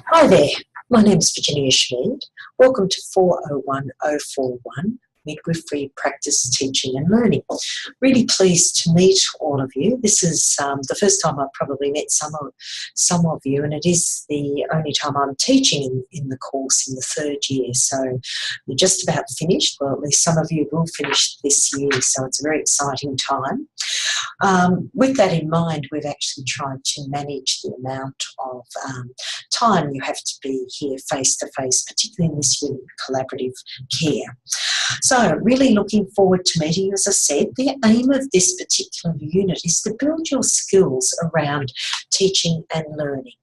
Hi there, my name is Virginia Schmid. Welcome to 401041, Midwifery Practice, Teaching and Learning. Really pleased to meet all of you. This is the first time I've probably met some of you, and it is the only time I'm teaching in the course in the third year. So we're just about finished, well at least some of you will finish this year, so it's a very exciting time. With that in mind, we've actually tried to manage the amount of time you have to be here face-to-face, particularly in this unit of collaborative care. So really looking forward to meeting you. As I said, the aim of this particular unit is to build your skills around teaching and learning.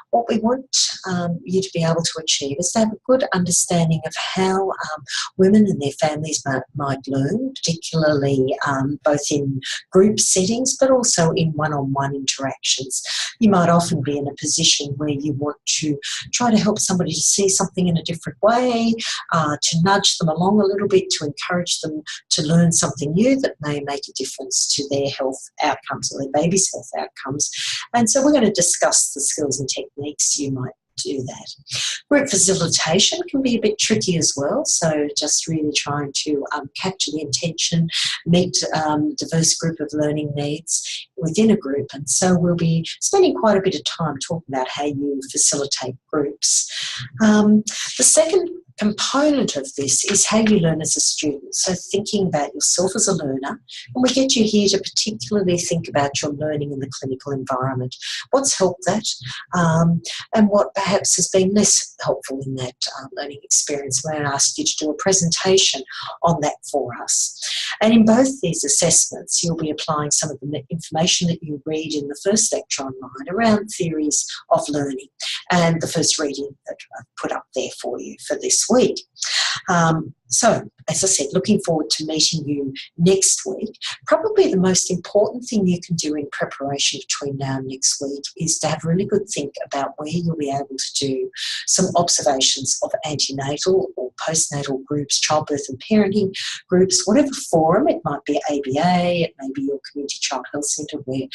What we want you to be able to achieve is to have a good understanding of how women and their families might learn, particularly both in group settings but also in one-on-one interactions. You might often be in a position where you want to try to help somebody to see something in a different way, to nudge them along a little bit, to encourage them to learn something new that may make a difference to their health outcomes or their baby's health outcomes. And so we're going to discuss the skills and techniques you might do that. Group facilitation can be a bit tricky as well, so just really trying to capture the intention, meet diverse group of learning needs within a group. And so we'll be spending quite a bit of time talking about how you facilitate groups. The second component of this is how you learn as a student. So thinking about yourself as a learner, and we get you here to particularly think about your learning in the clinical environment. What's helped that, and what perhaps has been less helpful in that learning experience. We're going to ask you to do a presentation on that for us. And in both these assessments, you'll be applying some of the information that you read in the first lecture online around theories of learning and the first reading that I've put up there for you for this week. So, as I said, looking forward to meeting you next week. Probably the most important thing you can do in preparation between now and next week is to have a really good think about where you'll be able to do some observations of antenatal or postnatal groups, childbirth and parenting groups, whatever forum. It might be ABA, it may be your community child health centre where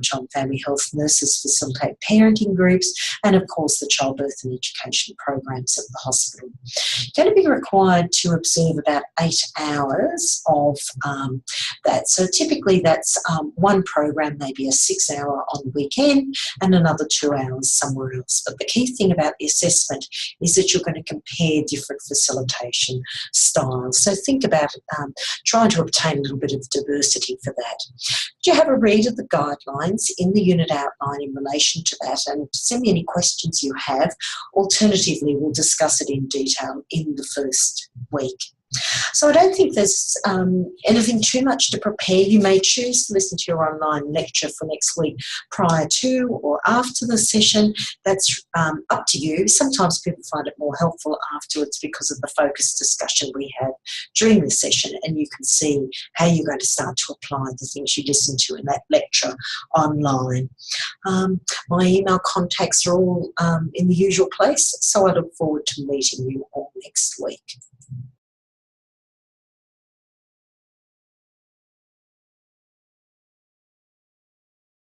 child and family health nurses facilitate parenting groups, and of course the childbirth and education programs at the hospital. You're going to be required to observe about 8 hours of that. So typically that's one program, maybe a 6-hour on the weekend and another 2 hours somewhere else. But the key thing about the assessment is that you're going to compare different facilitation styles. So think about trying to obtain a little bit of diversity for that. Do you have a read of the guidelines in the unit outline in relation to that, and send me any questions you have. Alternatively, we'll discuss it in detail in the first week. So I don't think there's anything too much to prepare. You may choose to listen to your online lecture for next week prior to or after the session. That's up to you. Sometimes people find it more helpful afterwards because of the focused discussion we had during the session, and you can see how you're going to start to apply the things you listen to in that lecture online. My email contacts are all in the usual place, so I look forward to meeting you all next week.